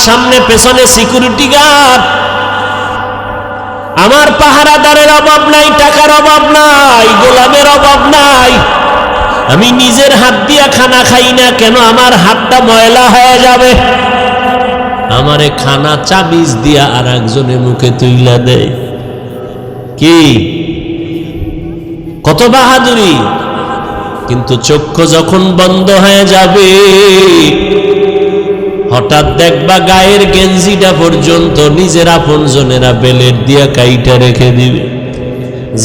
সামনে পেছনে security guard. আমার পাহারাদারের অভাব নাই, টাকার অভাব নাই, গোলামের অভাব নাই। আমি নিজের হাত দিয়া খানা খাই না কেন আমার হাতটা ময়লা হয়ে যাবে? আমারে খানা চাবিজ দিয়া আর একজনের মুখে তুইলা দেয়। কি কত বাহাদুরি! কিন্তু চক্ষু যখন বন্ধ হয়ে যাবে, হঠাৎ দেখবা গায়ের গেঞ্জিটা পর্যন্ত নিজের আপন জনেরা বেলেট দিয়া কাইটা রেখে দিবে।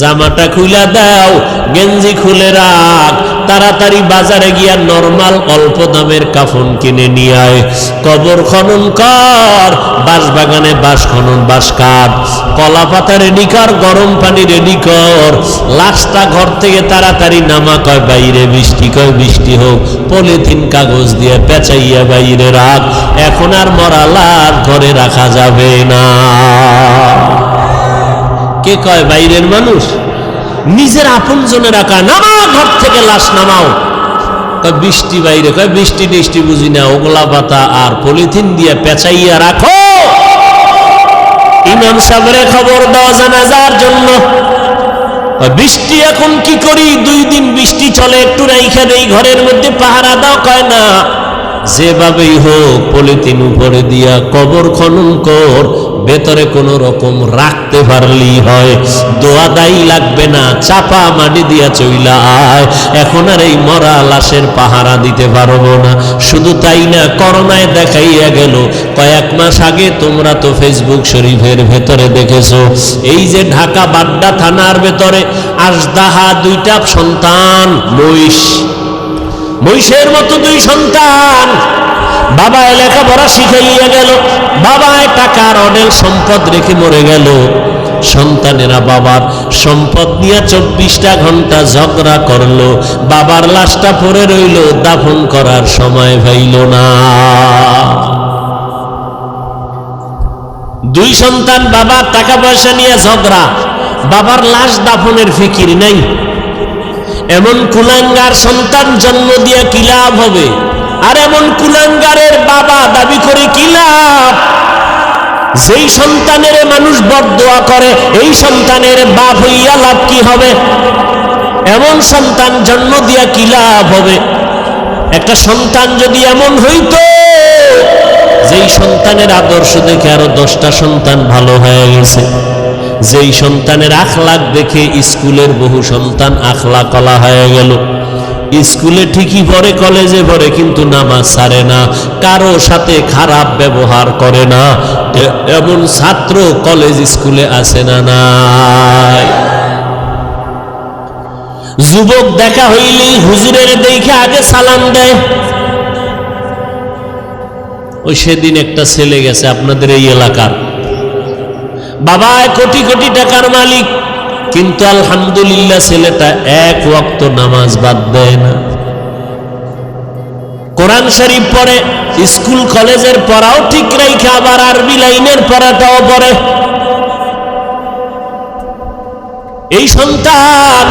জামাটা খুলে দাও, গেঞ্জি খুলে রাখ, তাড়াতাড়ি বাজারে গিয়া নরমাল অল্প দামের কাফন কিনে নিয়ে আয়। কবর খনন কর, বাঁশ বাগানে বাঁশ খনন, বাঁশ কাট, কলা পাতা রেডি কর, গরম পানি রেডি কর, লাশটা ঘর থেকে তাড়াতাড়ি নামা। কয় বাইরে বৃষ্টি, কয় বৃষ্টি হোক, পলিথিন কাগজ দিয়ে পেঁচাইয়া বাইরে রাখ। এখন আর মরা লাশ ঘরে রাখা যাবে না। কে কয় বাইরের মানুষ? নিজের আপন জনে রাখা। নামাও ঘর থেকে, লাশ নামাও। কয় বৃষ্টি বাইরে, কয় বৃষ্টি টিষ্টি বুঝি না, ওগলা পাতা আর পলিথিন দিয়ে পেঁচাইয়া রাখো। ইমাম সাহেবের খবর দাও জানাজার জন্য। বৃষ্টি এখন কি করি? 2 দিন বৃষ্টি চলে, একটু রাইখা দেই ঘরের মধ্যে, পাহারা দাও। কয় না, যেভাবেই হোক পলিথিন উপরে দিয়া কবর খনন কর, ভেতরে কোন রকম রাখতে পারলেই হয়। দোয়া দায়ী লাগবে না, চাপা মাটি দিয়া চইলা আয়। এখন আর এই মরা লাশের পাহারা দিতে পারবো না। শুধু তাই না, করোনায় দেখাইয়া গেল। কয়েক মাস আগে তোমরা তো ফেসবুক শরীফের ভেতরে দেখেছো, এই যে ঢাকা বাড্ডা থানার ভেতরে আজদাহা 2টা সন্তান, মহিষের মতো 2 সন্তান। বাবায় লেখাপড়া শিখাইয়া গেল, বাবায় টাকার অনেক সম্পদ রেখে মরে গেল। সন্তানেরা বাবার সম্পদ নিয়ে 24টা ঘন্টা ঝগড়া করলো। বাবার লাশটা পড়ে রইল, দাফন করার সময় পাইল না। 2 সন্তান, বাবার টাকা পয়সা নিয়ে ঝগড়া, বাবার লাশ দাফনের ফিকির নাই। এমন কুলাঙ্গার সন্তান জন্ম দিয়ে কি লাভ হবে? আর এমন কুলাঙ্গারের বাবা দাবি করে কি লাভ? যেই সন্তানের মানুষ বদদোয়া করে, এই সন্তানের বাপ হইয়া লাভ কি হবে? এমন সন্তান জন্ম দিয়া কি লাভ হবে? একটা সন্তান যদি এমন হইতো, যেই সন্তানের আদর্শ দেখে আরো 10টা সন্তান ভালো হয়ে গেছে। যেই সন্তানের আখলাক দেখে স্কুলের বহু সন্তান আখলাক কলা হয়ে গেল। স্কুলে ঠিকই পড়ে, কলেজে পড়ে, কিন্তু নামাজ ছাড়ে না, কারো সাথে খারাপ ব্যবহার করে না। এমন ছাত্র কলেজ স্কুলে আছে না নাই? যুবক দেখা হইলেই হুজুরের দেখে আগে সালাম দেয়। ওই সেদিন একটা ছেলে গেছে আপনাদের এই এলাকার, বাবা কোটি কোটি টাকার মালিক, কিন্তু আলহামদুলিল্লাহ ছেলেটা 1 ওয়াক্ত নামাজ বাদ দেয় না। কোরআন শরীফ পড়ে, স্কুল কলেজের পড়াও ঠিক রাইখে আবার আরবি লাইনের পড়াটাও পড়ে। এই সন্তান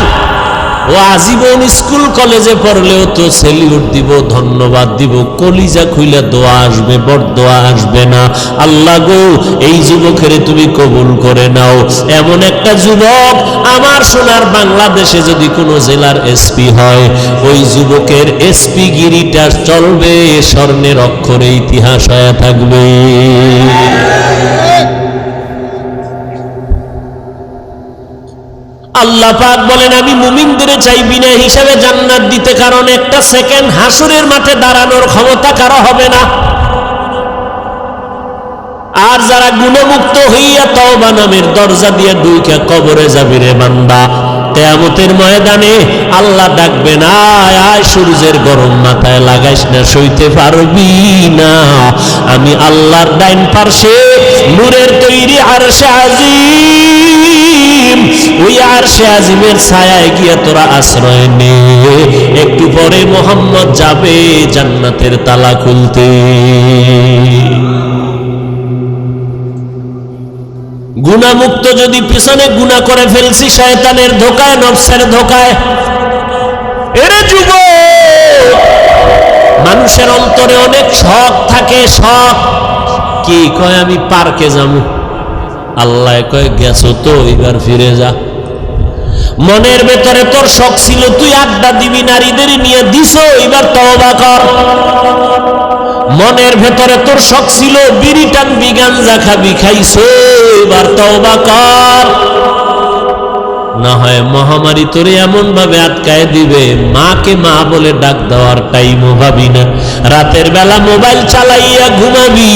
ও আজীবন স্কুল কলেজে পড়লেও তো সেলিউট দিব, ধন্যবাদ দিব, কলিজা খুইলা দোয়া আসবে, বরদোয়া আসবে না। আল্লাহ গো, এই যুবকের তুমি কবুল করে নাও। এমন একটা যুবক আমার সোনার বাংলাদেশে যদি কোনো জেলার এসপি হয়, ওই যুবকের এসপি গিরিটা চলবে, স্বর্ণের অক্ষরে ইতিহাস হয়ে থাকবে। আল্লাহ পাক বলেন, আমি মুমিনদের চাই বিনা হিসাবে জান্নাত দিতে, কারণ একটা সেকেন্ড হাসরের মাঠে দাঁড়ানোর ক্ষমতা কারো হবে না। আর যারা গুণমুক্ত হইয়া তওবা নামের দরজা দিয়ে ঢুইকা কবরে যাবি রে বান্দা, কিয়ামতের ময়দানে আল্লাহ ডাকবে না, আয় সূর্যের গরম মাথায় লাগাইস না, সইতে পারবি না। আমি আল্লাহর ডাইন পার্শ্বে নূরের তৈরি আরশে আজিম, ওই আরশে আজিমের ছায়ায় গিয়া তোরা আশ্রয় নে। একটু পরে মোহাম্মদ যাবে জান্নাতের তালা খুলতে। গুনাহমুক্ত যদি পিছনে গুনাহ করে ফেলছি শয়তানের ধোকায়, নফসের ধোকায়, এরে যুবক, মানুষের অন্তরে অনেক শখ থাকে, শখ। কি কয় আমি পার্কে যাবো। আল্লাহ কয় গেছো তো, এবার ফিরে যা। মনের ভেতরে তোর শখ ছিল তুই আড্ডা দিবি, নারীদের নিয়ে দিছো, এবার তওবা কর। মনের ভেতরে তোর শখ ছিল বিড়ি টানবি, গাঞ্জা খাবি, খাইছো, এবার তওবা কর। না হয় মহামারী তোরে এমন ভাবে আটকায় দিবে, মাকে মা বলে ডাক দেওয়ার টাইমও ভাবি না। রাতের বেলা মোবাইল চালাইয়া ঘুমাবি,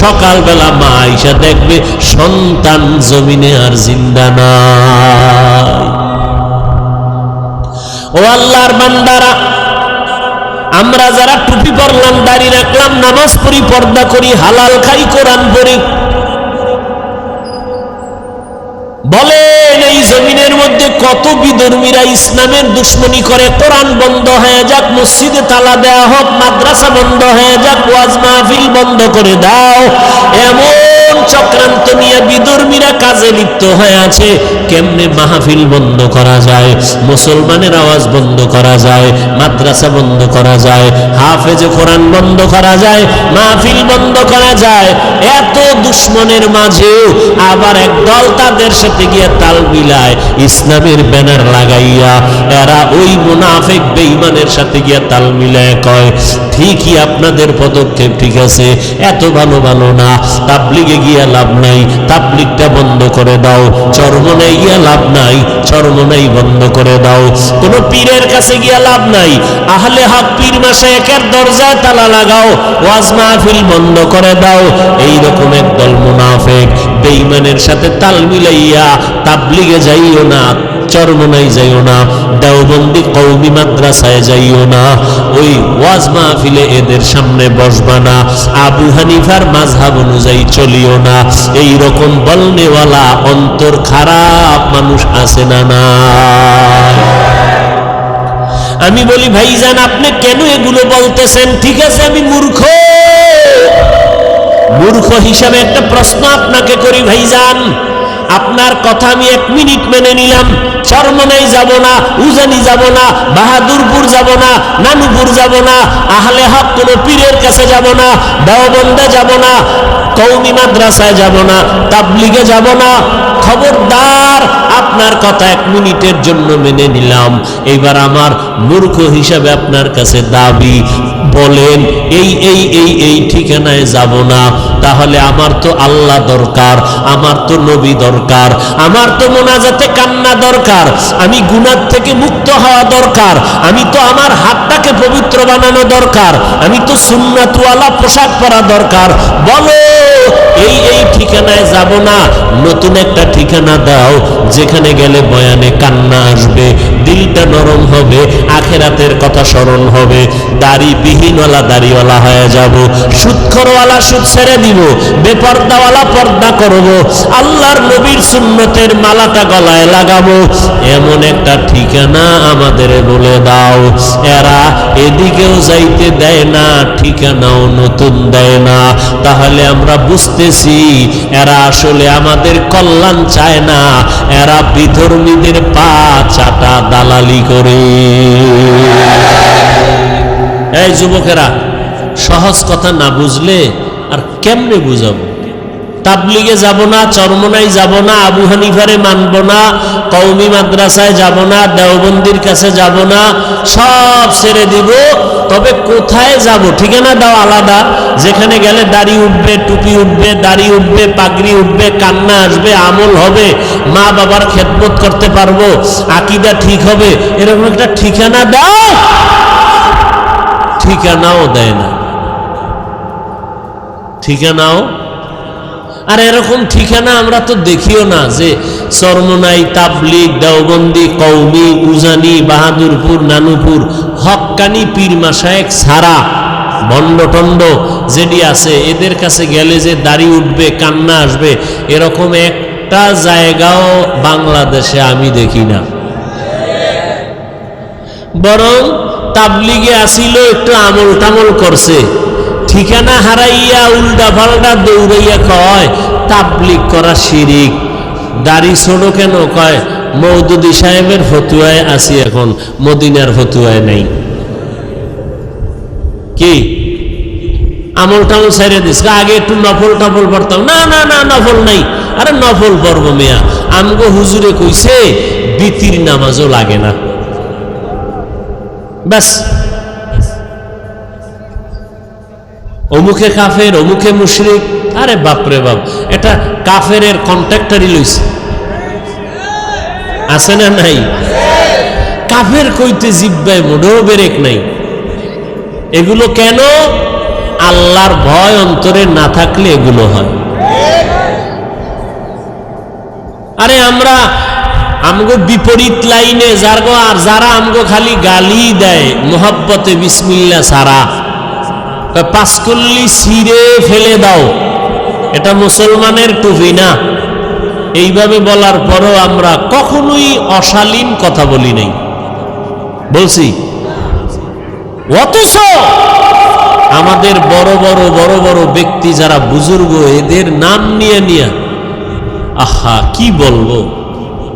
সকাল বেলা মা আইসা দেখবে সন্তান জমিনে আর জিন্দা নাই। ও আল্লাহর বান্দারা, আমরা যারা টুপি পরলাম, দাড়ি রাখলাম, নামাজ পড়ি, পর্দা করি, হালাল খাই, কোরআন পড়ি, বলেন এই জমিনের মধ্যে কত বিধর্মীরা ইসলামের দুশ্মনী করে। কোরআন বন্ধ হয়ে যাক, মসজিদে তালা দেওয়া হোক, মাদ্রাসা বন্ধ হয়ে যাক, ওয়াজ মাহফিল বন্ধ করে দাও, এমন চক্রান্ত নিয়ে বিধর্মীরা কাজে লিপ্ত হয়ে আছে। কেমনে মাহফিল বন্ধ করা যায়, মুসলমানের আওয়াজ বন্ধ করা যায়, মাদ্রাসা বন্ধ করা যায়, হাফেজে কোরআন বন্ধ করা যায়, মাহফিল বন্ধ করা যায়। এত দুশ্মনের মাঝেও আবার একদল তাদের সাথে গিয়ে তাল মিলায়, ইসলামের ব্যানার লাগাইয়া এরা ওই মুনাফিক বেঈমানের সাথে গিয়ে তাল মিলায় কয় ঠিকই আপনাদের পদক্ষেপ ঠিক আছে, এত ভালো ভালো না, তাবলিগে গিয়া লাভ নাই, তাবলিগটা বন্ধ করে দাও, চরমনাই গিয়া লাভ নাই, চরমনাই বন্ধ করে দাও, কোন পীরের কাছে গিয়া লাভ নাই, আহলে হক পীর মাশায়েখের দরজায় তালা লাগাও, ওয়াজ মাহফিল বন্ধ করে দাও। এইরকম একদল মুনাফিক বেঈমানের সাথে তাল মিলাইয়া তাবলিগে যাইও না, চরমনাই যাইও না, দেওবন্দি কওমি মাদ্রাসায় যাইও না, ওই ওয়াজ মাহফিলে এদের সামনে বসবা না, আবু হানিফার মাযহাব অনুযায়ী চলিও না। এই রকম বলনেওয়ালা অন্তর খারাপ মানুষ আছে না না? আমি বলি ভাইজান আপনি কেন এগুলো বলতেছেন? ঠিক আছে আমি মূর্খ, মূর্খ হিসাবে একটা প্রশ্ন আপনাকে করি ভাইজান, আপনার কথা আমি 1 মিনিট মেনে নিলাম, চরমনাই যাব না, উজানি যাব না, বাহাদুরপুর যাব না, নানুপুর যাব না, আহলে হক কোন পীরের কাছে যাব না, দেওবন্দে যাব না, কওমি মাদ্রাসায় যাব না, তাবলিগে যাব না। খবরদার, আপনার কথা 1 মিনিটের জন্য মেনে নিলাম। এবার আমার মূর্খ হিসাবে আপনার কাছে দাবি, বলেন এই এই এই এই ঠিকানায় যাব না, তাহলে আমার তো আল্লাহ দরকার, আমার তো নবী দরকার, আমার তো মোনাজাতে কান্না দরকার, আমি গুনাহ থেকে মুক্ত হওয়া দরকার, আমি তো আমার হাতটাকে পবিত্র বানানো দরকার, আমি তো সুন্নাতওয়ালা পোশাক পরা দরকার। বলো এই এই ঠিকানায় যাব না, নতুন একটা ঠিকানা দাও যেখানে গেলে বয়ানে কান্না আসবে, দিলটা নরম হবে, আখেরাতের কথা স্মরণ হবে, দাড়ি বিহীনওয়ালা দাড়িওয়ালা হয়ে যাব, সুদখোরওয়ালা সুদ ছেড়ে দিব, বেপর্দাওয়ালা পর্দা করব, আল্লাহর নবীর সুন্নতের মালাটা গলায় লাগাবো। এমন একটা ঠিকানা আমাদের বলে দাও। এরা এদিকেও যাইতে দেয় না, ঠিকানাও নতুন দেয় না। তাহলে আমরা বুঝতেছি এরা আসলে আমাদের কল্যাণ চায় না, এরা বিধর্মীদের পা চাটা দালালি করে। এই যুবকেরা, সহজ কথা না বুঝলে আর কেমনে বুঝাবো? তাবলিগে যাব না, চরমনাই যাব না, আবু হানিফারে মানব না, কওমি মাদ্রাসায় যাব না, দেওবন্দির কাছে যাব না, সব ছেড়ে দিব। তবে কোথায় যাব? ঠিকানা দাও আলাদা, যেখানে গেলে দাড়ি উঠবে, টুপি উঠবে, দাড়ি উঠবে, পাগড়ি উঠবে, কান্না আসবে, আমল হবে, মা বাবার খেদমত করতে পারবো, আকীদা ঠিক হবে, এরকম একটা ঠিকানা দাও। ঠিকানাও দেয় না, ঠিকানাও। আর এরকম ঠিকানা আমরা তো দেখিও না যে চরমনাই, তাবলিগ, দেওবন্দি, কওমি, উজানি, বাহাদুরপুর, নানুপুর, হক্কানি পীর মাশায়েখ ছাড়া ভণ্ড টন্ড যেটি আছে এদের কাছে গেলে যে দাড়ি উঠবে, কান্না আসবে, এরকম একটা জায়গাও বাংলাদেশে আমি দেখি না। বরং তাবলিগে আসিল, একটু আমল টামল করছে, ঠিকানা হারাইয়া উল্টা পাল্টা দৌড়াইয়া কয় তাবলিগ করা শিরিক। দাড়ি ছোট কেন? কয় মওদুদি সাহেবের ফতুয়ায় আছি, এখন মদিনার ফতুয়ায় নাই। কি আমল টামল ছেড়ে দিস, আগে একটু নফল টফল পড়তাম। না না না, নফল নাই। আরে নফল পড়বো মিয়া, আমগো হুজুরে কইছে বিতির নামাজও লাগে না, ব্যাস। অমুখে কাফের, অমুখে মুশরিক। আরে বাপরে বাপ, এটা কাফেরের কন্ট্রাক্টরই লইছে, আছে না নাই? কাফের কইতে জিব্বায় মোটেও বেরেক নাই। এগুলো কেন? আল্লাহর ভয় অন্তরে না থাকলে এগুলো হয়। আরে আমরা আমগো বিপরীত লাইনে যারগো, আর যারা আমগো খালি গালি দেয় মোহাব্বতে বিসমিল্লাহ সারা, পাঁচকল্লি ছিঁড়ে ফেলে দাও, এটা মুসলমানের টুপি না। এইভাবে বলার পরও আমরা কখনোই অশালীন কথা বলি নাই, বলছি। অথচ আমাদের বড় বড় বড় বড় ব্যক্তি যারা বুজুর্গ, এদের নাম নিয়ে নিয়ে আহা কি বলবো,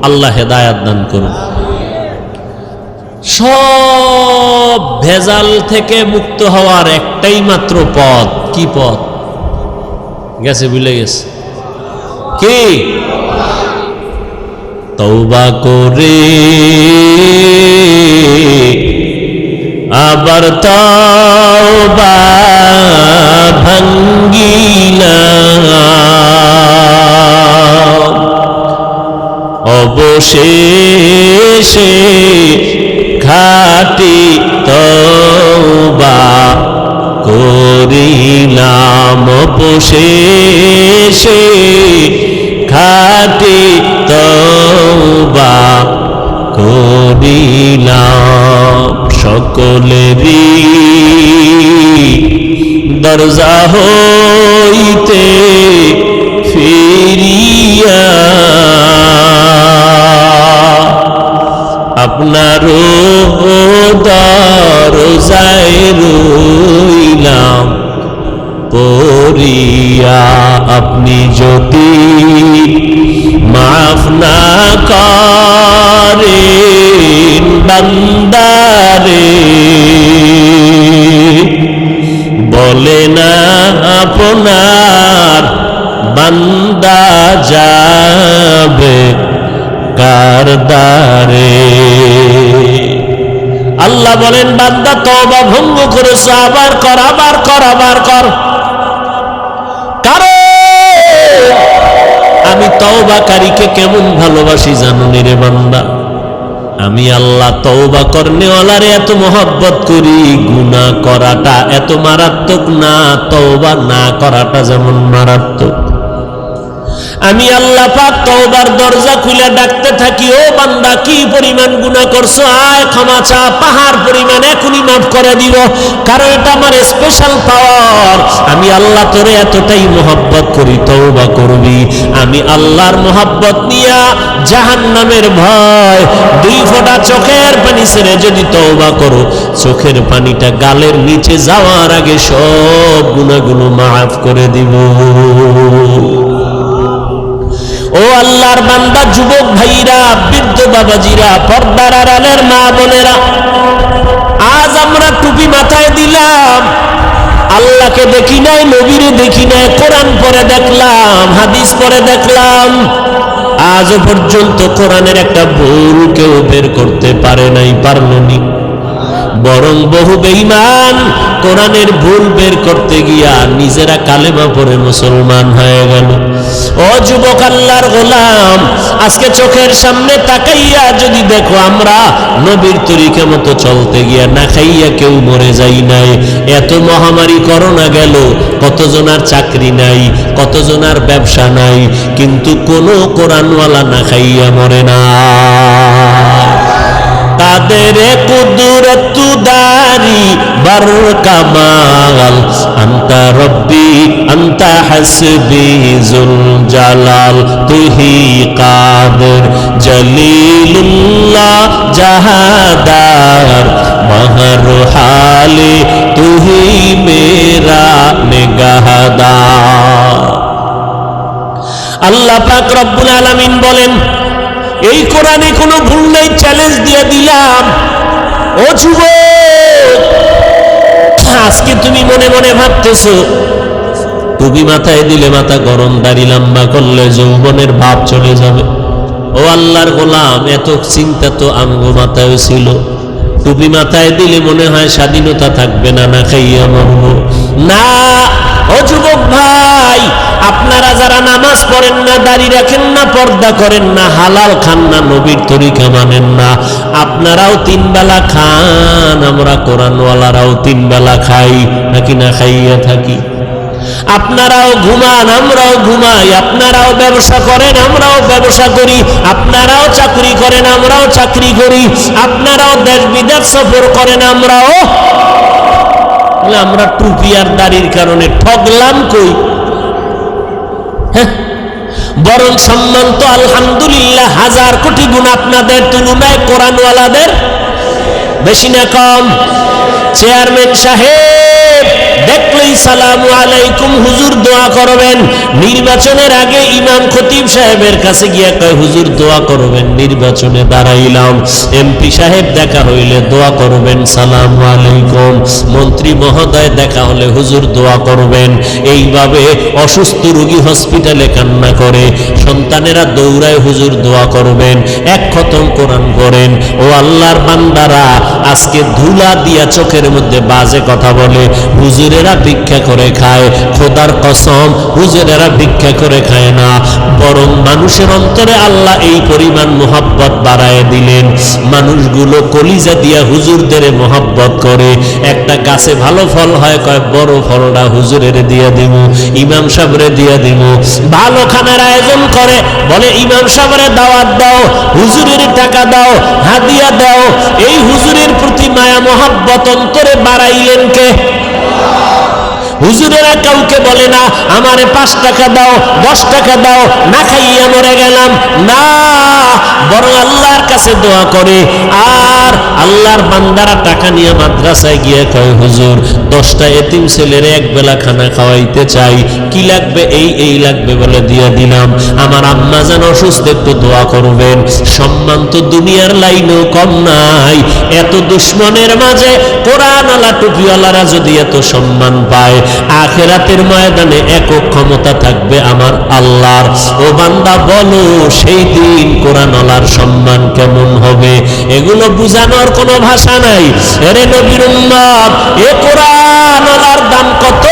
আল্লাহ হেদায়াত দান করুন। সব ভেজাল থেকে মুক্ত হওয়ার একটাই মাত্র পথ। কি পথ? গেছে, ভুলে গেছে কি? তওবা করে আবার তওবা ভাঙ্গিলাম, অবশেষে খাঁটি তওবা করিলাম, অবশেষে খাঁটি তওবা করিলাম। সকলেরই দরজা হইতে ফিরিয়া আপনারও দরজায় রইলাম পড়িয়া। আপনি যদি মাফ না করেন বান্দারে, বলে না আপনার বান্দা যাবে কার দ্বারে। আল্লাহ বলেন, বান্দা তওবা ভঙ্গ করেছ, আবার কর, আবার কর, আবার কর। কারণ আমি তওবাকারীকে কেমন ভালোবাসি জানুনি রে বান্দা। আমি আল্লাহ তওবা করনেওয়ালারে এত মহব্বত করি, গুনাহ করাটা এত মারাত্মক না, তওবা না করাটা যেমন মারাত্মক। আমি আল্লাহ পাক তওবার দরজা খুলে ডাকতে থাকি, ও বান্দা কি পরিমাণ গুনাহ করছো, আয় ক্ষমা চা, পাহাড় পরিমাণ এখনই মাফ করে দিব। কারণ এটা আমার স্পেশাল পাওয়ার। আমি আল্লাহ তোরে এতটাই মহব্বত করি, তওবা করবি। আমি আল্লাহর মহব্বত নিয়া জাহান্নামের ভয়, 2 ফোঁটা চোখের পানি ছেড়ে যদি তওবা করো, চোখের পানিটা গালের নিচে যাওয়ার আগে সব গুনাহগুলো মাফ করে দিব। ও আল্লাহর বান্দা, যুবক ভাইরা, বৃদ্ধ বাবাজিরা, পর্দার আড়ালের মা বোনেরা, আজ আমরা টুপি মাথায় দিলাম, আল্লাহকে দেখি নাই, নবীরে দেখি নাই, কোরআন পড়ে দেখলাম, হাদিস পড়ে দেখলাম, আজও পর্যন্ত কোরআনের একটা ভুল কেউ বের করতে পারে নাই, পারলনি। বরং বহু বেঈমান কোরআনের ভুল বের করতে গিয়া নিজেরা কালেমা পড়ে মুসলমান হয়ে গেল। ও যুবক আল্লাহর গোলাম, আজকে চোখের সামনে তাকাইয়া যদি দেখো, আমরা নবীর তরিকা মতো চলতে গিয়া না খাইয়া কেউ মরে যাই নাই। এত মহামারী করোনা গেল, কতজনার চাকরি নাই, কতজনার ব্যবসা নাই, কিন্তু কোনো কোরআনওয়ালা না খাইয়া মরে না। তাদের কুদরত দারি বার কামাল, আন্তা রব্বি আন্তা হাসবি জুল জালাল, তুহি কাদের জলিলুল্লাহ জাহাদার, মহর হালে তুহি মেরা নিগাহদার। আল্লাহ পাক রব্বুল আলামিন বলেন, এই কোরআনে কোনো ভুল নেই, চ্যালেঞ্জ দিয়ে দিলাম। ও যুবক, আজকে তুমি মনে মনে ভাবতেছো টুপি মাথায় দিলে মাথা গরম, দাড়ি লম্বা করলে যৌবনের ভাব চলে যাবে। ও আল্লাহর গোলাম, এত চিন্তা তো আমগো মাথায় ছিল। টুপি মাথায় দিলে মনে হয় স্বাধীনতা থাকবে না, না খাইয়া মরব না। ও যুবক ভাই, আপনারা যারা নামাজ পড়েন না, দাড়ি রাখেন না, পর্দা করেন না, হালাল খান না, নবীর তরিকা মানেন না, আপনারাও 3 বেলা খান, আমরা কোরআনওয়ালারাও 3 বেলা খাই, নাকি না খাইয়া থাকি। আপনারাও ঘুমান, আমরাও ঘুমাই, আপনারাও ব্যবসা করেন, আমরাও ব্যবসা করি, আপনারাও চাকরি করেন, আমরাও চাকরি করি, আপনারাও দেশ বিদেশ সফর করেন, আমরাও। আমরা টুপি আর দাড়ির কারণে ঠগলাম কই? হ্যাঁ, বরং সম্মান তো আলহামদুলিল্লাহ 1000 কোটি গুণ আপনাদের তুলনায় কোরআনওয়ালাদের বেশি না কম? চেয়ারম্যান সাহেব দেখলেই সালামু আলাইকুম হুজুর দোয়া করবেন। নির্বাচনের আগে ইমাম খতিব সাহেবের কাছে গিয়া কয় হুজুর দোয়া করবেন, নির্বাচনে দাঁড়াইলাম। এমপি সাহেব দেখা হইলে দোয়া করবেন, সালামু আলাইকুম। মন্ত্রী মহোদয় দেখা হলে হুজুর দোয়া করবেন। এইভাবে অসুস্থ রোগী হসপিটালে কান্না করে, সন্তানেরা দৌড়ায় হুজুর দোয়া করবেন। 1 খতম কোরআন করেন। ও আল্লাহর বান্দারা, আজকে ধুলা দিয়া চোখের মধ্যে বাজে কথা বলে, হুজুরেরা ভিক্ষা করে খায়। খোদার কসম, হুজুরেরা ভিক্ষা করে খায় না, বরং মানুষের অন্তরে আল্লাহ এই পরিমাণ মোহাব্বত বাড়ায় দিলেন, মানুষগুলো কলিজা দিয়া হুজুরদের মোহাব্বত করে। একটা গাছে ভালো ফল হয়, কয় বড় ফলটা হুজুরের দিয়া দিব, ইমাম সাহেবরে দিয়া দিব। ভালো খানার আয়োজন করে, বলে ইমাম সাহেবরে দাওয়াত দাও, হুজুরের টাকা দাও, হাদিয়া দাও। এই হুজুরের প্রতি মায়া মোহাব্বত অন্তরে বাড়াইলেন কে? হুজুরেরা কাউকে বলে না আমারে 5 টাকা দাও, 10 টাকা দাও, না খাইয়া মরে গেলাম, না, বরং আল্লাহর কাছে দোয়া করে। আর আল্লাহর বান্দারা টাকা নিয়ে মাদ্রাসায় গিয়ে কয় হুজুর 10টা এতিম ছেলের 1 বেলা খানা খাওয়াইতে চাই, কি লাগবে? এই লাগবে বলে দিয়া দিলাম। আমার আম্মা যেন অসুস্থ, একটু দোয়া করবেন। সম্মান তো দুনিয়ার লাইনেও কম নাই। এত দুশ্মনের মাঝে কোরআনওয়ালা টুপিওয়ালারা যদি এত সম্মান পায়, আখিরাতের ময়দানে একক ক্ষমতা থাকবে আমার আল্লাহর। ও বান্দা বলো, সেই দিন কোরআনওয়ালার সম্মান কেমন হবে? এগুলো বুঝানোর কোনো ভাষা নাই। এরে নবীর উম্মত, এ কোরআনওয়ালার দাম কত?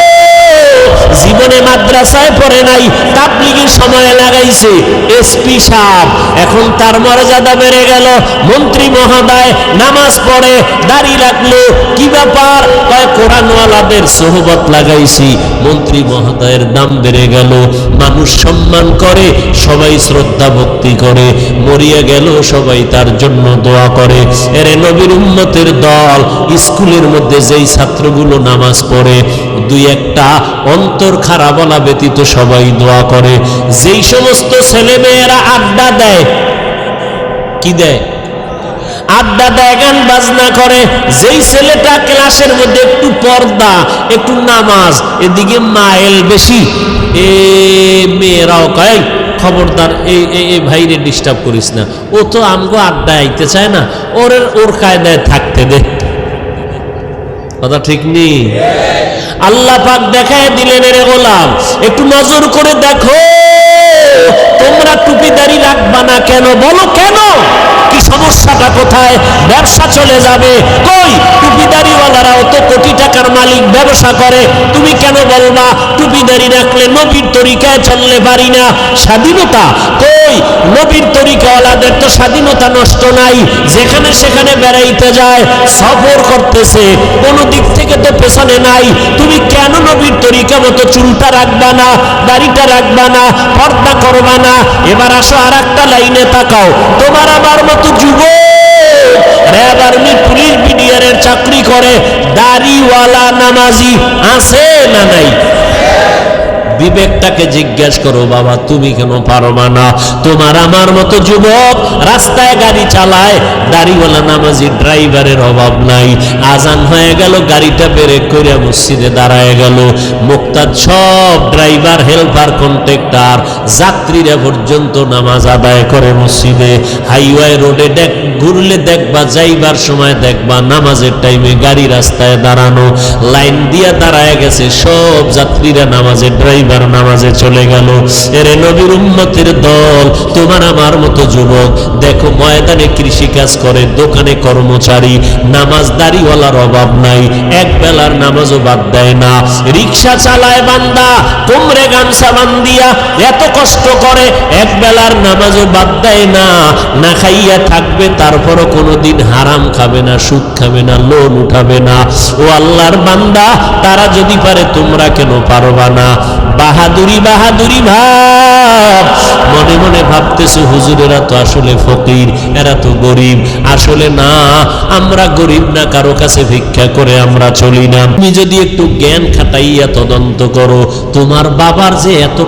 জীবনে মাদ্রাসায় পড়ে নাই, তাবলীগের সময় লাগাইছে। এসপি সাহেব এখন তার মর্যাদা বেড়ে গেল, মন্ত্রী মহোদয় নামাজ পড়ে, দাড়ি রাখলো, কি ব্যাপার? কয় কোরআনওয়ালাদের সোহবত লাগাইছি, মন্ত্রী মহোদয়ের দাম বেড়ে গেল, মানুষ সম্মান করে, সবাই শ্রদ্ধা ভক্তি করে, মরিয়া গেল সবাই তার জন্য দোয়া করে। এরে নবীর উম্মতের দল, স্কুলের মধ্যে যেই ছাত্রগুলো নামাজ পড়ে, 2-1টা অন্তর খারাপ বলা ব্যতীত সবাই দোয়া করে। যেই সমস্ত ছেলে মেয়েরা আড্ডা দেয়, কি দেয়? আড্ডা দেয়, গান বাজনা করে। যেই ছেলেটা ক্লাসের মধ্যে একটু পর্দা, একটু নামাজ, এদিকে মাইল বেশি, এ মেয়েরাও কয় খবরদার এই ভাইরে ডিস্টার্ব করিস না, ও তো আমগো আড্ডা আইতে চায় না, ওর কায়দায় থাকতে দে। কথা ঠিক নেই? আল্লাহ পাক দেখায় দিলেন, রে গোলাম একটু নজর করে দেখো, তোমরা টুপিদারি রাখবা না কেন? বলো কেন? কি সমস্যাটা কোথায়? ব্যবসা চলে যাবে। কই টুপিদারিওয়ালারাও তো কোটি টাকার মালিক, ব্যবসা করে, তুমি কেন বলবা টুপিদারি রাখলে নবীর তরিকায় চললে পারি না? স্বাধীনতা কই? নবীর তরিকাওয়ালাদের তো স্বাধীনতা নষ্ট নাই, যেখানে সেখানে বেড়াইতে যায়, সফর করতেছে, কোনো দিক থেকে তো পেছনে নাই। তুমি কেন নবীর তরিকা মতো চুলটা রাখবা না, দাড়িটা রাখবা না, পর্দা করবা না? এবার আসো আর একটা লাইনে তাকাও, তোমার আমার মতো যুবক র্যাব আর্মি পুলিশ বিডিআরের চাকরি করে, দাড়িওয়ালা নামাজি আছে না নাই? বিবেকটাকে জিজ্ঞেস করো, বাবা তুমি কেন পারবা না? তোমার আমার মতো যুবক রাস্তায় গাড়ি চালায়, দাড়িওয়ালা নামাজি ড্রাইভারের অভাব নাই। আজান হয়ে গেল, গাড়িটা ব্রেক করে মসজিদে দাঁড়ায় গেল, মুক্তাদ সব ড্রাইভার, হেল্পার, কন্ট্রাক্টর, যাত্রীরা পর্যন্ত নামাজ আদায় করে মসজিদে। হাইওয়ে রোডে ঘুরলে দেখবা, যাইবার সময় দেখবা নামাজের টাইমে গাড়ি রাস্তায় দাঁড়ানো, লাইন দিয়া দাঁড়ায় গেছে, সব যাত্রীরা নামাজে, ড্রাইভার নামাজে চলে গেল। এরে নবীর উম্মতের দল, তোমার আমার মতো যুবক দেখো, ময়দানে কৃষি কাজ করে, দোকানে কর্মচারী, নামাজদারিওয়ালার অভাব নাই, এক বেলার নামাজও বাদ দেয় না। রিক্সা চালায় বান্দা, কোমরে গামছা বান্ধিয়া এত কষ্ট করে, এক বেলার নামাজও বাদ দেয় না। না খাইয়া থাকবে, তারপরও কোনোদিন হারাম খাবে না, সুদ খাবে না, লোন উঠাবে না। ও আল্লাহর বান্দা, তারা যদি পারে তোমরা কেন পারবা না? বাহাদুরি বাহাদুরি ভাব, মনে মনে ভাবতেছো হুজুরেরা তো আসলে ফকির, এরা তো গরিব। আসলে না, আমরা গরিব না, কারো কাছে ভিক্ষা করে আমরা চলি না। তুমি যদি একটু জ্ঞান খাটাইয়া তদন্ত করো, তোমার বাবার যে এত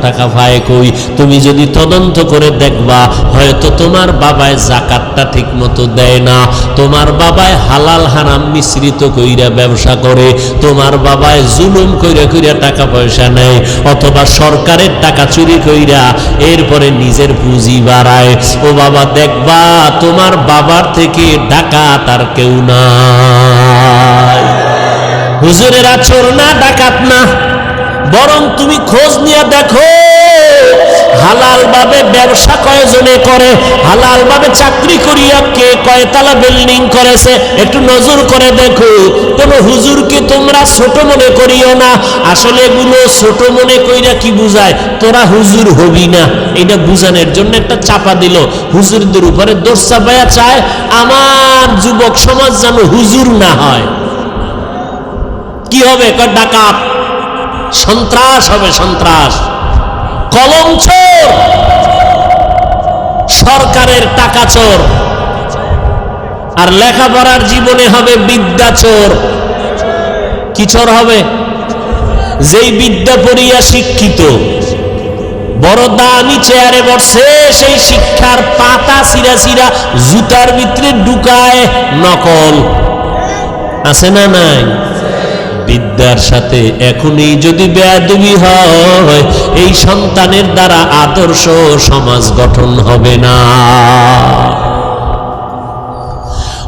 টাকা ভাই কই, তুমি যদি তদন্ত করে দেখবা, হয়তো তোমার বাবায় যাকাতটা ঠিক মতো দেয় না, তোমার বাবায় হালাল হারাম মিশ্রিত কইরা ব্যবসা করে, তোমার বাবায় জুলুম কইরা কইরা টাকা পয়সা নেয়, অথবা সরকারের টাকা চুরি কইরা এরপরে নিজের পুঁজি বাড়ায়। ও বাবা, দেখবা তোমার বাবার থেকে ডাকাত আর কেউ নাই। হুজুরেরা চোর না, ডাকাত না, বরং তুমি খোঁজ নিয়ে দেখো হালাল ভাবে ব্যবসা কয়জনে করে, হালাল ভাবে চাকরি করিয়া কে কয়তলা বিল্ডিং করেছে, একটু নজর করে দেখো। কোন হুজুরকে তোমরা ছোট মনে করিও না। আসলে এগুলো ছোট মনে কইরা কি বুঝায়, তোরা হুজুর হবি না, এটা বুঝানোর জন্য একটা চাপা দিল। হুজুরদের উপরে দোষ চাপায়া চায় আমার যুবক সমাজ যেন হুজুর না হয়। কি হবে? ডাকাত, সন্ত্রাস হবে, সন্ত্রাস, কলম চোর, সরকারের টাকা চোর, আর লেখাপড়ার জীবনে হবে বিদ্যা চোর। কি চোর হবে? যেই বিদ্যা পড়িয়া শিক্ষিত, বড় দামি চেয়ারে বসে, সেই শিক্ষার পাতা চিরা চিরা জুতার ভিতরে ঢুকায় নকল। আছে না নাই? বিদ্যার সাথে এখনই যদি বেয়াদবি হয়, এই সন্তানের দ্বারা আদর্শ সমাজ গঠন হবে না।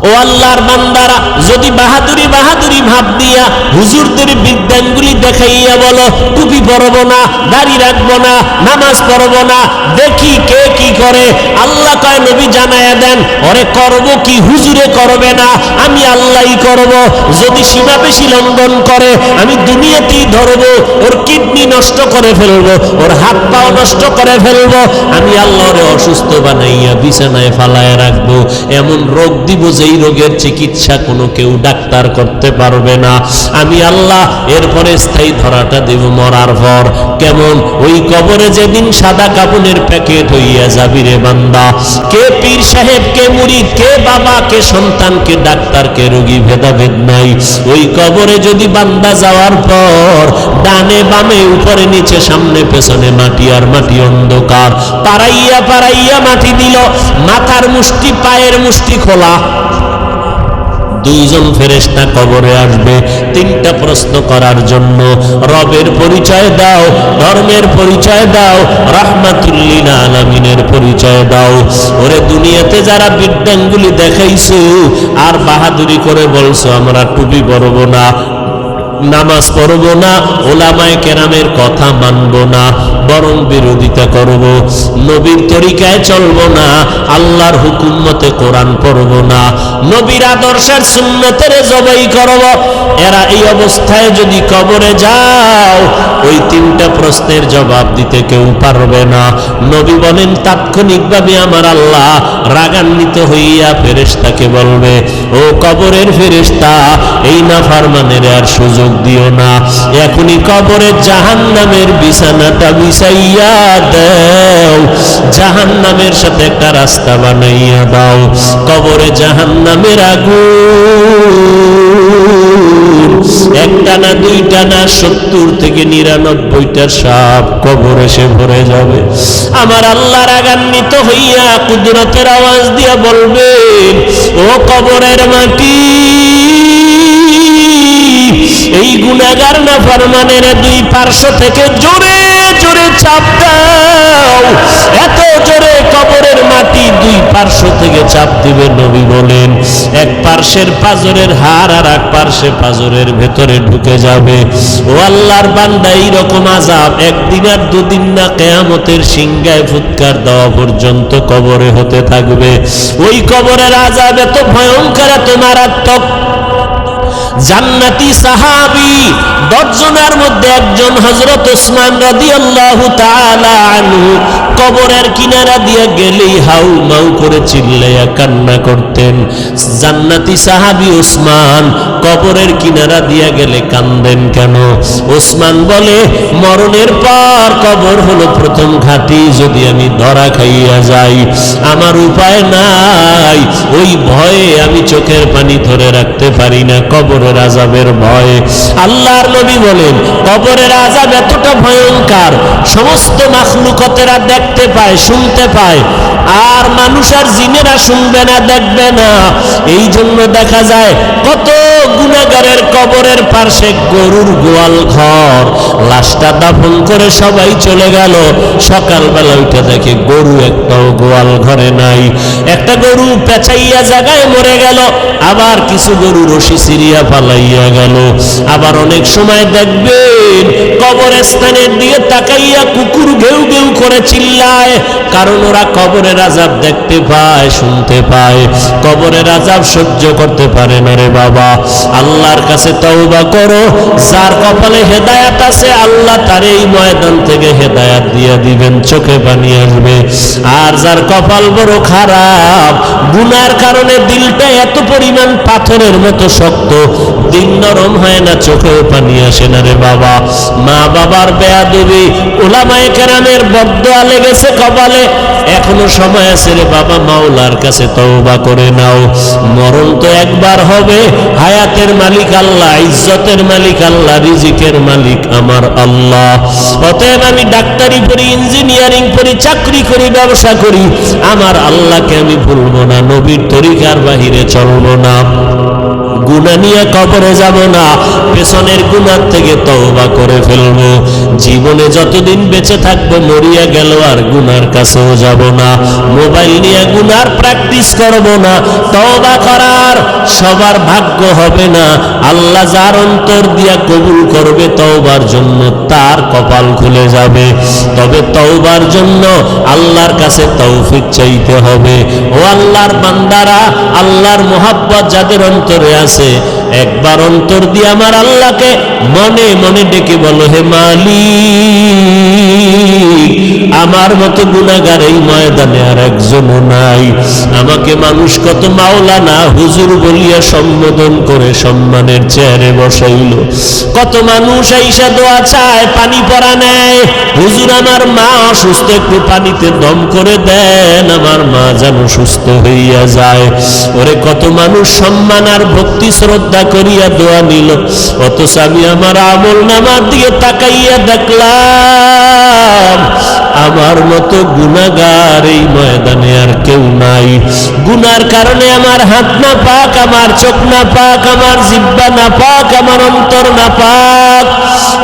ও আল্লাহর বান্দারা, যদি বাহাদুরি বাহাদুরি ভাব দিয়া হুজুরদের বিদ্যাঙ্গুলি দেখাইয়া বলো টুপি পরব না, দাড়ি রাখবো না, নামাজ পড়বো না, দেখি কে কি করে, আল্লাহ কয় নবী জানায়া দেন, ওরে করব কি হুজুরে করবে না, আমি আল্লাহই করব। যদি সীমা বেশি লঙ্ঘন করে, আমি দুনিয়াতেই ধরবো, ওর কিডনি নষ্ট করে ফেলবো, ওর হাত পাও নষ্ট করে ফেলবো, আমি আল্লাহরে অসুস্থ বানাইয়া বিছানায় ফালায় রাখবো, এমন রোগ দিব যেই রোগের চিকিৎসা কোনো কেউ ডাক্তার করতে পারবে না, আমি আল্লাহ। এরপরে স্থায়ী ধরাটা দেব মরার পর। কেমন? ওই কবরে যেদিন সাদা কাপড়ের প্যাকেট হইয়া যাবি রে বান্দা, কে পীর সাহেব, কে মুরিদ, কে বাবা, কে সন্তান, কে ডাক্তার, কে রোগী, ভেদাভেদ নাই। ওই কবরে যদি বান্দা যাওয়ার পর ডানে বামে উপরে নিচে সামনে পেছনে মাটি আর মাটি, অন্ধকার, পাড়াইয়া পাড়াইয়া মাটি দিল, মাথার মুষ্টি পায়ের মুষ্টি খোলা, দুইজন ফেরেশতা কবরে আসবে তিনটা প্রশ্ন করার জন্য। রবের পরিচয় দাও, ধর্মের পরিচয় দাও, রাহমাতুল লিল আলামিনের পরিচয় দাও। ওরে দুনিয়াতে যারা বিদ্যাঙ্গুলি দেখাইছো আর বাহাদুরি করে বলছো আমরা টুপি পরব না, নামাজ পড়ব না, ওলামায়ে কেরামের কথা মানব না, বরং বিরোধিতা করব, নবীর তরিকায় চলব না, আল্লাহর হুকুম মতে কোরআন পড়ব না, নবীর আদর্শের সুন্নতের জবাই করব। এরা এই অবস্থায় যদি কবরে যাও, ওই তিনটা প্রশ্নের জবাব দিতে কেউ পারবে না। নবী বলেন তাৎক্ষণিকভাবে আমার আল্লাহ রাগান্বিত হইয়া ফেরেশতাকে বলবে, ও কবরের ফেরেশতা, এই নাফরমানের আর সুযোগ দিও না, এখনই কবরে জাহান্নামের বিছানাটা বিছাইয়া দাও, জাহান্নামের সাথে একটা রাস্তা বানাইয়া দাও। কবরে জাহান্নামের আগুন একটা না দুইটা না 70 থেকে 99টা সাপ কবর এসে ভরে যাবে। আমার আল্লাহ রাগান্বিত হইয়া কুদরতের আওয়াজ দিয়া বলবেন, ও কবরের মাটি, এই গুনাহগার নাফরমানের দুই পার্শ্ব থেকে জোরে জোরে চাপ দাও। এত জোরে কবরের মাটি দুই পার্শ্ব থেকে চাপ দিবে। নবী বলেন, এক পার্শ্বের পাঁজরের হাড় আর এক পার্শ্বে পাঁজরের ভেতরে ঢুকে যাবে। ও আল্লাহর বান্দা, এইরকম আযাব একদিন আর দুদিন না, কিয়ামতের সিংহায় ফুৎকার দেওয়া পর্যন্ত কবরে হতে থাকবে। ওই কবরের আযাব এত ভয়ঙ্কর, এত মারাত্মক। জান্নাতি সাহাবী 10 জনের মধ্যে একজন হযরত ওসমান রাদিয়াল্লাহু তাআলা আনহু কবরের কিনারা দিয়ে গেলেই হাউ মাউ করে চিল্লাইয়া কান্না করতেন। জান্নাতি সাহাবী ওসমান কবরের কিনারা দিয়ে গেলে কান্দেন কেন? ওসমান বলে, মরণের পর কবর হলো প্রথম ঘাঁটি, যদি আমি ধরা খাইয়া যাই আমার উপায় নাই। ওই ভয়ে আমি চোখের পানি ধরে রাখতে পারি না, কবরের আযাবের ভয়ে। আল্লাহর নবী বলেন, কবরের আযাব এতটা ভয়ঙ্কর, সমস্ত মাখলুকতেরা দেখতে পায়, শুনতে পায়, আর মানুষ আর জিনেরা শুনবে না, দেখবে না। এই জন্য দেখা যায় কত গুনাহগারের কবরের পাশে গরুর গোয়াল ঘর, লাশটা দাফন করে সবাই চলে গেল, সকালবেলা উঠে দেখে গরু একটাও গোয়াল ঘরে নাই। একটা গরু পেঁচাইয়া জায়গায় মরে গেল, আবার কিছু গরু রশি সিরিয়া পালাইয়া গেল। আবার অনেক সময় দেখবেন কবরস্থানের দিকে তাকাইয়া কুকুর ঘেউ ঘেউ করে চিল্লায়, কারণ ওরা কবরের আযাব দেখতে পায়, শুনতে পায়। কবরের আযাব সহ্য করতে পারে না রে বাবা। আল্লাহর কাছে তওবা করো। যার কপালে হেদায়েত আছে আল্লাহ তার এই ময়দান থেকে হেদায়েত দিয়ে দিবেন, চোখে পানি আসবে। আর যার কপাল বড় খারাপ, গুনার কারণে দিলটা এত পরিমাণ পাথরের মতো শক্ত, দিল নরম হয় না, চোখেও পানি আসে না রে বাবা। মা বাবার বেয়াদবি, উলামায়ে কেরামের বদদোয়া লেগেছে কপালে, এখনো সময় আছে রে বাবা, মাওলার কাছে তওবা করে নাও। মরণ তো একবার হবে। হায়াতের মালিক আল্লাহ, ইজ্জতের মালিক আল্লাহ, রিজিকের মালিক আমার আল্লাহ। অতএব আমি ডাক্তারি পড়ি, ইঞ্জিনিয়ারিং পড়ি, চাকরি করি, ব্যবসা করি, আমার আল্লাহকে আমি ভুলবো না, নবীর তরিকার বাহিরে চলবো না, গুনাহ নিয়ে কবরে যাব না, পেছনের গুনাহ থেকে তওবা করে ফেলবো। জীবনে যতদিন বেঁচে থাকবো, মরিয়া গেল আর গুনার কাছেও যাব না। মোবাইল নিয়ে গুনার প্র্যাকটিস করব না। তওবা করার সবার ভাগ্য হবে না। আল্লাহ যার অন্তর দিয়া কবুল করবে তওবার জন্য, তার কপাল খুলে যাবে। তবে তওবার জন্য আল্লাহর কাছে তৌফিক চাইতে হবে। ও আল্লাহর বান্দারা, আল্লাহর মোহাব্বত যাদের অন্তরে আছে, একবার অন্তর দিয়ে আমার আল্লাহকে মনে মনে ডেকে বলো, হে মালিক, আমার মতো গুনাহগার এই ময়দানে আর একজনও নাই। আমাকে মানুষ কত মাওলানা হুজুর বলিয়া সম্বোধন করে সম্মানের চেয়ারে বসাইল। কত মানুষ আইসা দোয়া চায়, পানি পড়া নেয়, হুজুর আমার মা অসুস্থ, একটু পানিতে দম করে দেন, আমার মা যেন সুস্থ হইয়া যায়। ওরে কত মানুষ সম্মান আর ভক্তি শ্রদ্ধা করিয়া দোয়া নিল, অথচ আমি আমার আমল নামার দিকে তাকাইয়া দেখলাম আমার মতো গুনাহগার এই ময়দানে আর কেউ নাই। গুনার কারণে আমার হাত না পাক, আমার চোখ না পাক, আমার জিহ্বা না পাক, আমার অন্তর না পাক।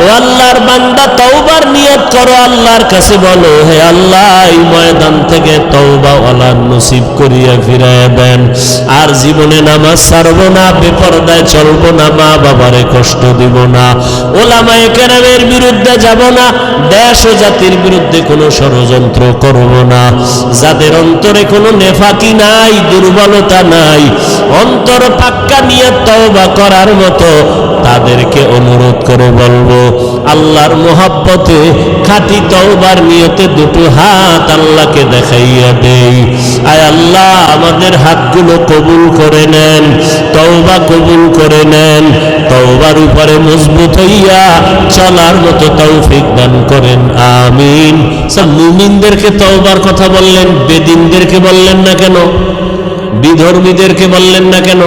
ও আল্লাহর বান্দা, তওবার নিয়ত করো, আল্লাহর কাছে বলো, হে আল্লাহ, এই ময়দান থেকে তওবা ওয়ালা নসিব করিয়া ফিরাইয়া দেন। আর জীবনে নামাজ ছাড়বো না, বেপরদায় চলবো না, মা বাবারে কষ্ট দিব না, ওলামায়ে কেরামের বিরুদ্ধে যাব না, দেশ ও জাতির বিরুদ্ধে কোনো ষড়যন্ত্র করব না। যাদের অন্তরে কোনো নেফাকি নাই, দুর্বলতা নাই, অন্তর পাক্কা নিয়ে তওবা করার মতো, তাদেরকে অনুরোধ করে বলবো, আল্লাহর মোহাব্বতে খাঁটি তওবার নিয়তে দুটো হাত আল্লাহকে দেখাইয়া দেই। আয় আল্লাহ, আমাদের হাতগুলো কবুল করে নেন, তওবা কবুল করে নেন, তওবার উপরে মজবুত হইয়া চলার মতো তৌফিক দান করেন, আমিন। সব মুমিনদেরকে তওবার কথা বললেন, বেদিনদেরকে বললেন না কেন? বিধর্মীদেরকে বললেন না কেন?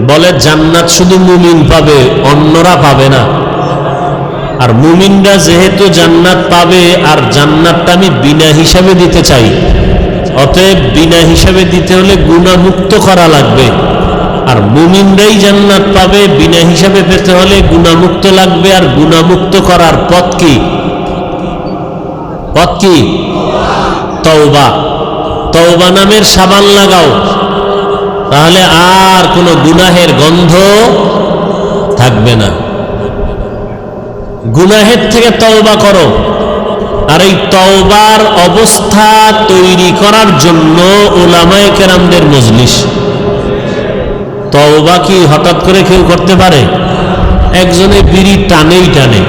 বলে জান্নাত শুধু মুমিন পাবে, অন্যরা পাবে না। আর মুমিনরা যেহেতু জান্নাত পাবে, আর জান্নাতটা আমি বিনা হিসাবে দিতে চাই, অতএব বিনা হিসাবে দিতে হলে গুনাহমুক্ত করা লাগবে। আর মুমিনরাই জান্নাত পাবে, বিনা হিসাবে পেতে হলে গুনাহমুক্ত লাগবে। আর গুনাহমুক্ত করার পথ কি? পথ কি? তওবা। তওবা নামের সাবান লাগাও, তাহলে আর কোনো গুনাহের গন্ধ থাকবে না। গুনাহের থেকে তওবা করো। আর এই তওবার অবস্থা তৈরি করার জন্য উলামায়ে কেরামদের মজলিস। তওবা কি হঠাৎ করে কেউ করতে পারে? একজনে বিড়ি টানেই টানে,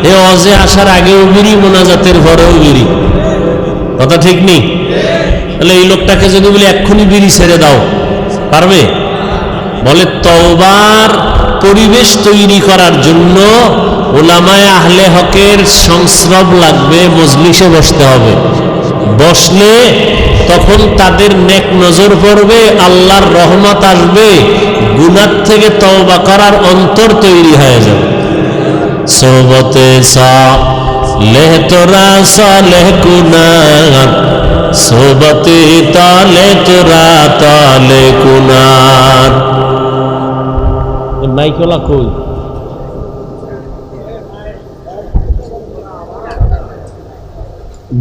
এ অজে আসার আগেও বিড়ি, মোনাজাতের পরেও বিড়ি। কথা ঠিক নেই? তাহলে এই লোকটাকে যদি বলি এক্ষুনি বিড়ি ছেড়ে দাও, পারবে? বলে তওবার পরিবেশ তৈরি করার জন্য উলামায়ে আহলে হকের সংস্রব লাগবে, মজলিসে বসতে হবে। বসলে তখন তাদের নেক নজর পড়বে, আল্লাহর রহমত আসবে, গুনাহ থেকে তওবা করার অন্তর তৈরি হয়ে যাবে। সোবতে সালেহ তোরা সালেহ কুনাত, সোবতে তালে তোরা তালে কুনাত। মাইকলা কই?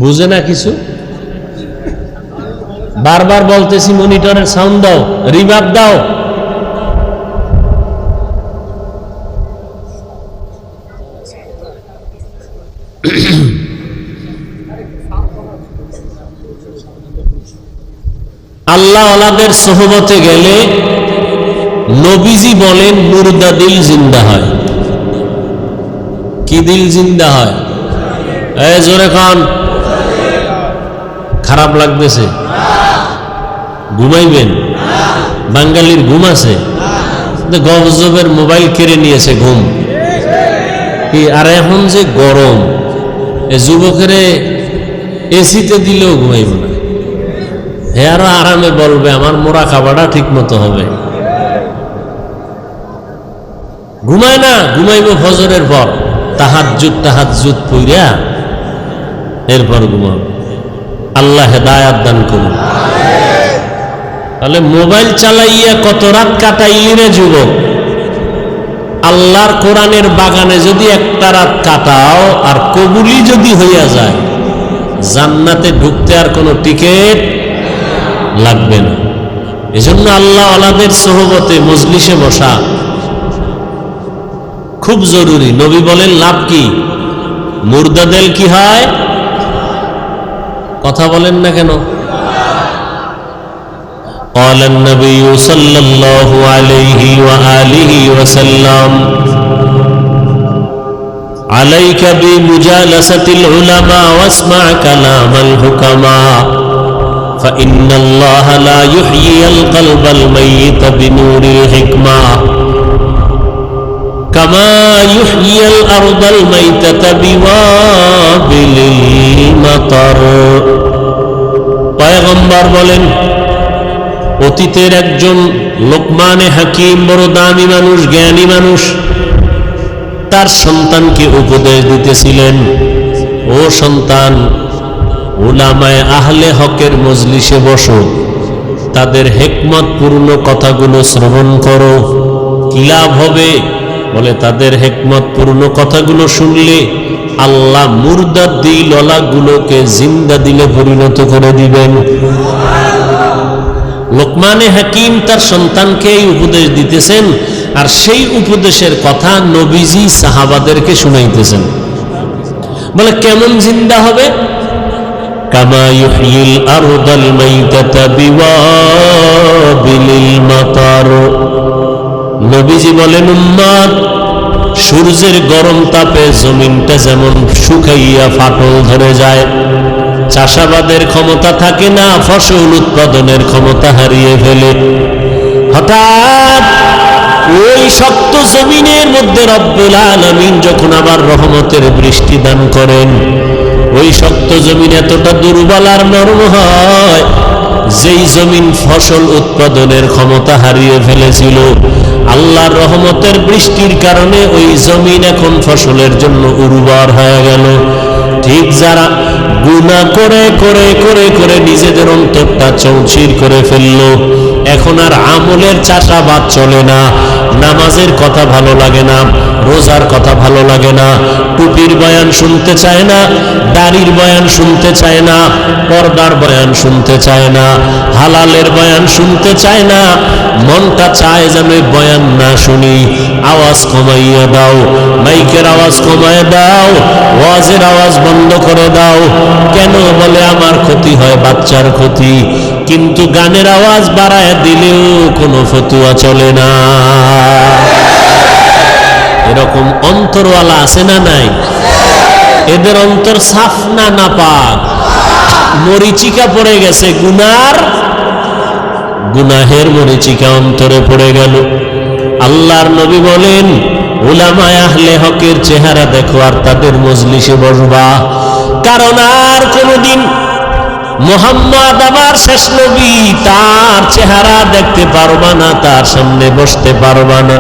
বুঝে না কিছু? বারবার বলতেছি মনিটরের সাউন্ড দাও, রিভার্ব দাও। আল্লাহ ওয়ালাদের সোহবতে গেলে নবীজি বলেন মুর্দা দিল জিন্দা হয়। কি দিল জিন্দা হয়? এই জোরে খান। খারাপ লাগতেছে? ঘুমাইবেন? বাঙালির ঘুম আছে? গজবের মোবাইল কেড়ে নিয়েছে ঘুম। আর এখন যে গরম, এ যুবকেরে এসিতে দিলেও ঘুমাইব না। হে আরো আরামে বলবে আমার মোরা খাবারটা ঠিক মতো হবে। ঘুমায় না, ঘুমাইব ফজরের পর, তাহাজ্জুদ পইরা এরপর ঘুমাব। আল্লাহ হেদায়াত দান করুন। তাহলে মোবাইল চালাইয়া কত রাত কাটাইলি রে যুবক? আল্লাহর কোরআনের বাগানে যদি একটা রাত কাটাও আর কবুলি যদি হইয়া যায়, জান্নাতে ঢুকতে আর কোনো টিকিট লাগবে না। এজন্য আল্লাহ ওয়ালাদের সোহবতে মজলিসে বসা খুব জরুরি। নবী বলেন লাভ কি? মুর্দা দিল কি হয়? কথা বলেন না কেন? قال النبي صلى الله عليه وآله وسلم عليك بمجالسة العلماء واسمع كلام الحكماء فإن الله لا يحيي القلب الميت بنور الحكمة كما يحيي الأرض الميتة بوابل المطر। পয়গম্বর বলেন, অতীতের একজন লোকমানে হাকিম, বড় দামি মানুষ, জ্ঞানী মানুষ, তার সন্তানকে উপদেশ দিতেছিলেন, ও সন্তান, উলামায়ে আহলে হকের মজলিসে বসো, তাদের হিকমত পূর্ণ কথাগুলো শ্রবণ করো। কি লাভ হবে? বলে তাদের হিকমত পূর্ণ কথাগুলো শুনলে আল্লাহ মুর্দা দিলওয়ালাগুলোকে জিন্দা দিলে পরিণত করে দিবেন। লোকমানে হাকিম তার সন্তানকে এই উপদেশ দিতেছেন, আর সেই উপদেশের কথা নবীজি সাহাবাদেরকে শুনাইতেছেন। বলে কেমন জিন্দা হবে? কামা ইউহয়িল আরদাল মাইতাতা বিওয়াবিলিল মাতার। নবীজি বলেন, উম্মত, সূর্যের গরম তাপে জমিনটা যেমন শুকাইয়া ফাটল ধরে যায়, চাষাবাদের ক্ষমতা থাকে না, ফসল উৎপাদনের ক্ষমতা হারিয়ে ফেলে। হঠাৎ ওই শক্ত জমিনের মধ্যে রব্বুল আলামিন যখন আবার রহমতের বৃষ্টি দান করেন, ওই শক্ত জমিন এতটা দুর্বল আর নরম হয়, যেই জমিন ফসল উৎপাদনের ক্ষমতা হারিয়ে ফেলেছিল, আল্লাহর রহমতের বৃষ্টির কারণে ওই জমিন এখন ফসলের জন্য উর্বর হয়ে গেল। ঠিক যারা গুনাহ করে করে করে করে নিজেদের অন্তরটা চৌচির করে ফেললো, এখন আর আমলের চাষাবাদ চলে না, নামাজের কথা ভালো লাগে না, রোজার কথা ভালো লাগে না, টুপির বয়ান শুনতে চায় না, দাড়ির বয়ান শুনতে চায় না, পর্দার বয়ান শুনতে চায় না, হালালের বয়ান শুনতে চায় না, মনটা চায় যেন বয়ান না শুনি। আওয়াজ কমাইয়া দাও, মাইকের আওয়াজ কমাইয়া দাও, ওয়াজের আওয়াজ বন্ধ করে দাও। কেন? বলে আমার ক্ষতি হয়, বাচ্চার ক্ষতি। কিন্তু গানের আওয়াজ বাড়ায় দিলেও কোনো ফতুয়া চলে না। এরকম অন্তরওয়ালা আছে না নাই? এদের অন্তর সাফ না নাপাক? মরিচিকা পড়ে গেছে, গুনাহের মরিচিকা অন্তরে পড়ে গেল। আল্লাহর নবী বলেন, উলামায়ে আহলে হকের চেহারা দেখো আর তাদের মজলিসে বসবা, কারণ আর কোনদিন মুহাম্মদ আমার শেষ নবী, তার চেহারা দেখতে পারবা না, তার সামনে বসতে পারবা না।